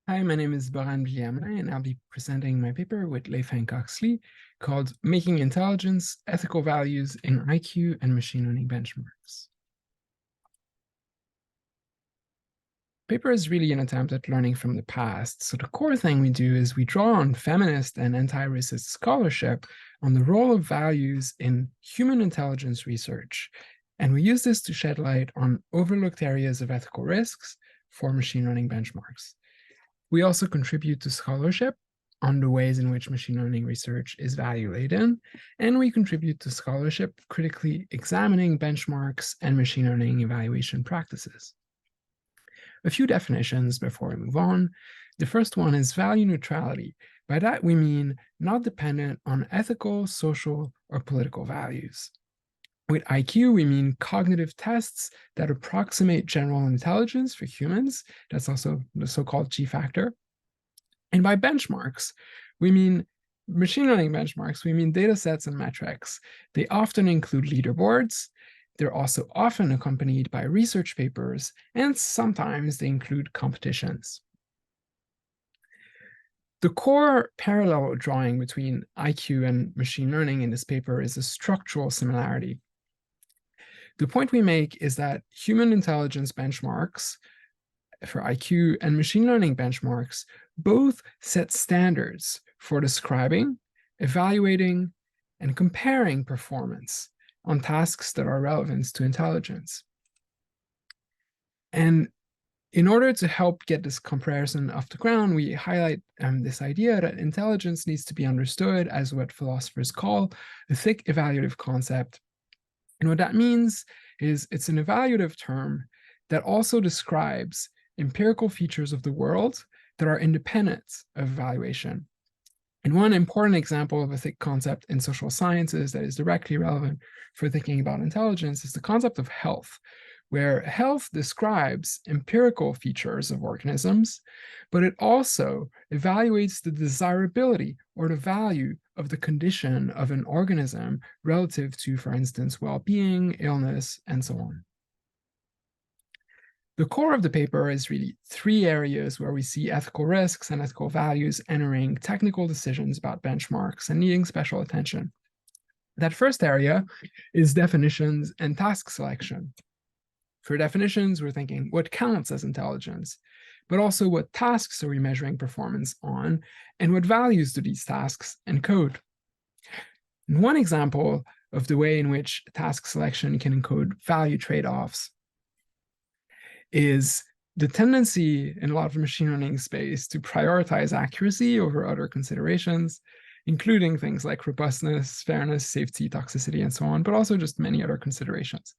Hi, my name is Borhane Blili-Hamelin, and I'll be presenting my paper with Leif Hancox-Li called Making Intelligence, Ethical Values in IQ and Machine Learning Benchmarks. Paper is really an attempt at learning from the past. So the core thing we do is we draw on feminist and anti-racist scholarship on the role of values in human intelligence research. And we use this to shed light on overlooked areas of ethical risks for machine learning benchmarks. We also contribute to scholarship on the ways in which machine learning research is value-laden, and we contribute to scholarship critically examining benchmarks and machine learning evaluation practices. A few definitions before we move on. The first one is value neutrality. By that, we mean not dependent on ethical, social, or political values. With IQ, we mean cognitive tests that approximate general intelligence for humans. That's also the so-called G factor. And by benchmarks, we mean machine learning benchmarks, we mean data sets and metrics. They often include leaderboards. They're also often accompanied by research papers, and sometimes they include competitions. The core parallel drawing between IQ and machine learning in this paper is a structural similarity. The point we make is that human intelligence benchmarks for IQ and machine learning benchmarks both set standards for describing, evaluating, and comparing performance on tasks that are relevant to intelligence. And in order to help get this comparison off the ground, we highlight this idea that intelligence needs to be understood as what philosophers call a thick evaluative concept. And what that means is it's an evaluative term that also describes empirical features of the world that are independent of evaluation. And one important example of a thick concept in social sciences that is directly relevant for thinking about intelligence is the concept of health, where health describes empirical features of organisms, but it also evaluates the desirability or the value of the condition of an organism relative to, for instance, well-being, illness, and so on. The core of the paper is really three areas where we see ethical risks and ethical values entering technical decisions about benchmarks and needing special attention. That first area is definitions and task selection. For definitions, we're thinking what counts as intelligence, but also what tasks are we measuring performance on, and what values do these tasks encode. And one example of the way in which task selection can encode value trade-offs is the tendency in a lot of machine learning space to prioritize accuracy over other considerations, including things like robustness, fairness, safety, toxicity, and so on, but also just many other considerations.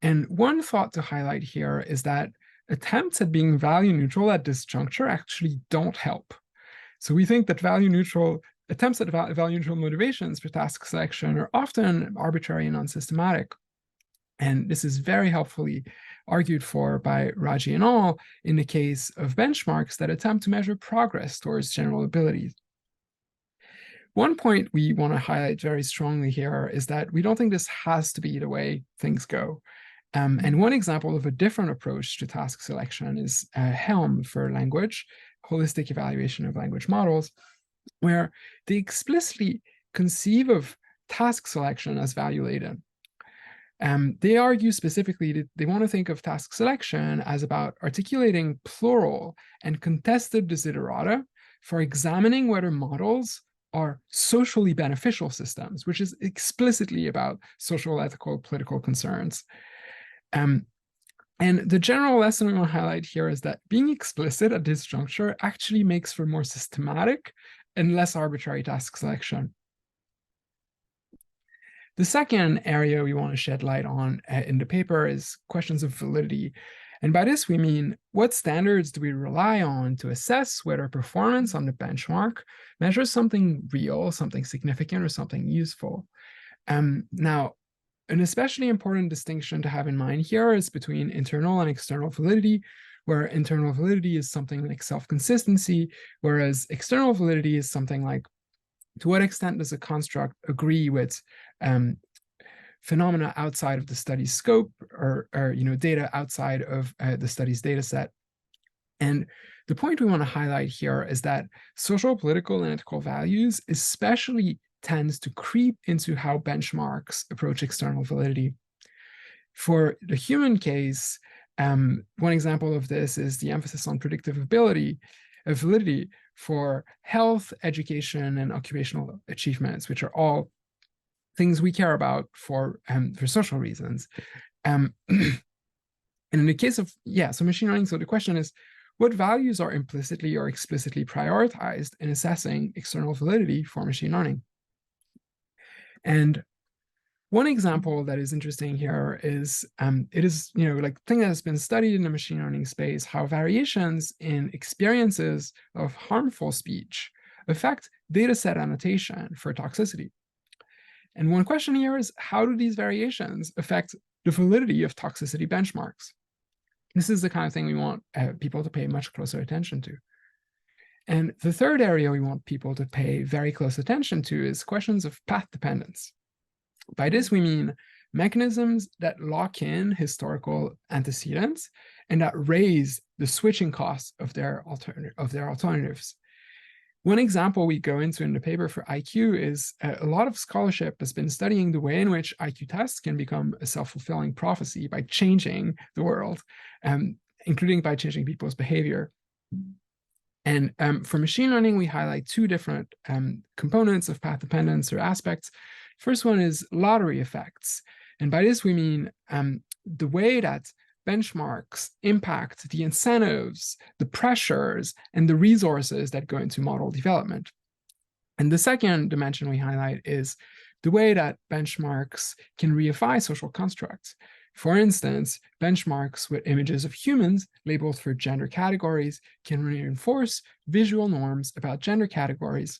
And one thought to highlight here is that attempts at being value neutral at this juncture actually don't help. So we think that attempts at value neutral motivations for task selection are often arbitrary and unsystematic. And this is very helpfully argued for by Raji et al. In the case of benchmarks that attempt to measure progress towards general abilities. One point we want to highlight very strongly here is that we don't think this has to be the way things go. And one example of a different approach to task selection is HELM for language, holistic evaluation of language models, where they explicitly conceive of task selection as value-laden. They argue specifically that they want to think of task selection as about articulating plural and contested desiderata for examining whether models are socially beneficial systems, which is explicitly about social, ethical, political concerns. And the general lesson we want to highlight here is that being explicit at this juncture actually makes for more systematic and less arbitrary task selection. The second area we want to shed light on in the paper is questions of validity. And by this, we mean what standards do we rely on to assess whether performance on the benchmark measures something real, something significant, or something useful? Now, an especially important distinction to have in mind here is between internal and external validity, where internal validity is something like self-consistency, whereas external validity is something like, to what extent does a construct agree with phenomena outside of the study's scope or data outside of the study's data set? And the point we want to highlight here is that social, political, and ethical values especially tends to creep into how benchmarks approach external validity. For the human case, one example of this is the emphasis on predictive validity for health, education, and occupational achievements, which are all things we care about for social reasons. And in the case of, so machine learning, so the question is, what values are implicitly or explicitly prioritized in assessing external validity for machine learning? And one example that is interesting here is, it is, like thing that has been studied in the machine learning space, how variations in experiences of harmful speech affect data set annotation for toxicity. And one question here is, how do these variations affect the validity of toxicity benchmarks? This is the kind of thing we want people to pay much closer attention to. And the third area we want people to pay very close attention to is questions of path dependence. By this, we mean mechanisms that lock in historical antecedents and that raise the switching costs of their alternatives. One example we go into in the paper for IQ is a lot of scholarship has been studying the way in which IQ tests can become a self-fulfilling prophecy by changing the world, including by changing people's behavior. And for machine learning, we highlight two different components of path dependence or aspects. First one is lottery effects. And by this, we mean the way that benchmarks impact the incentives, the pressures, and the resources that go into model development. And the second dimension we highlight is the way that benchmarks can reify social constructs. For instance, benchmarks with images of humans labeled for gender categories can reinforce visual norms about gender categories.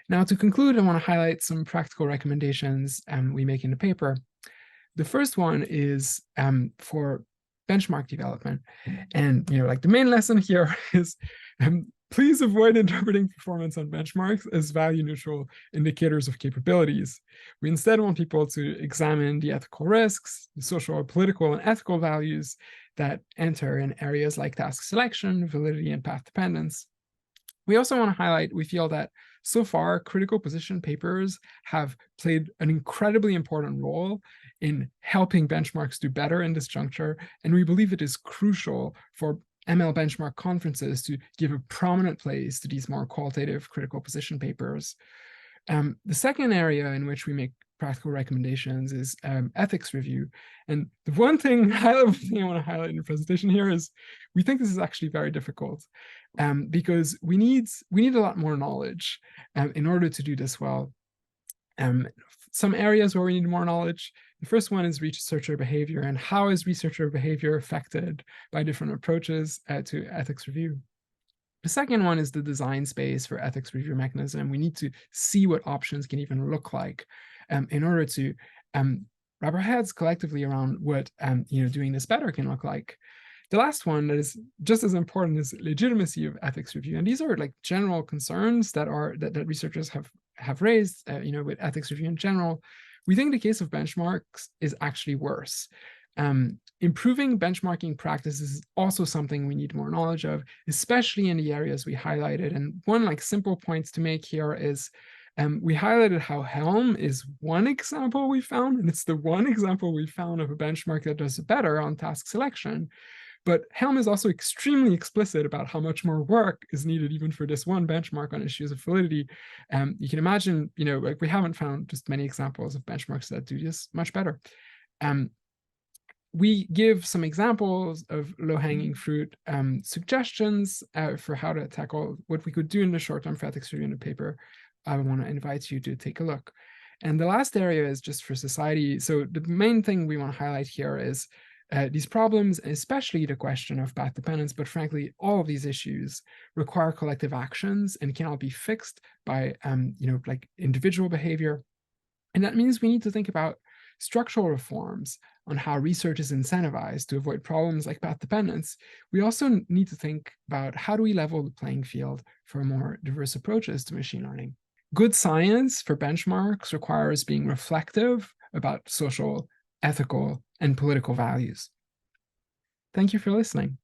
Now, to conclude, I want to highlight some practical recommendations we make in the paper. The first one is for benchmark development. And like the main lesson here is please avoid interpreting performance on benchmarks as value-neutral indicators of capabilities. We instead want people to examine the ethical risks, the social, political, and ethical values that enter in areas like task selection, validity, and path dependence. We also want to highlight, we feel that so far, critical position papers have played an incredibly important role in helping benchmarks do better in this juncture, and we believe it is crucial for ML benchmark conferences to give a prominent place to these more qualitative critical position papers. The second area in which we make practical recommendations is ethics review. And the one thing, high-level thing I want to highlight in the presentation here is we think this is actually very difficult because we need a lot more knowledge in order to do this well. Some areas where we need more knowledge. The first one is researcher behavior, and how is researcher behavior affected by different approaches to ethics review. The second one is the design space for ethics review mechanism. We need to see what options can even look like in order to wrap our heads collectively around what doing this better can look like. The last one that is just as important is legitimacy of ethics review. And these are like general concerns that researchers have raised with ethics review in general. We think the case of benchmarks is actually worse. Improving benchmarking practices is also something we need more knowledge of, especially in the areas we highlighted. And one simple point to make here is we highlighted how Helm is one example we found, and it's the one example we found of a benchmark that does better on task selection. But Helm is also extremely explicit about how much more work is needed even for this one benchmark on issues of validity. You can imagine, we haven't found just many examples of benchmarks that do this much better. We give some examples of low-hanging fruit suggestions for how to tackle what we could do in the short term for ethics review in the paper. I want to invite you to take a look. And the last area is just for society. So the main thing we want to highlight here is these problems, especially the question of path dependence, but frankly, all of these issues require collective actions and cannot be fixed by, individual behavior. And that means we need to think about structural reforms on how research is incentivized to avoid problems like path dependence. We also need to think about how do we level the playing field for more diverse approaches to machine learning. Good science for benchmarks requires being reflective about social, ethical, and political values. Thank you for listening.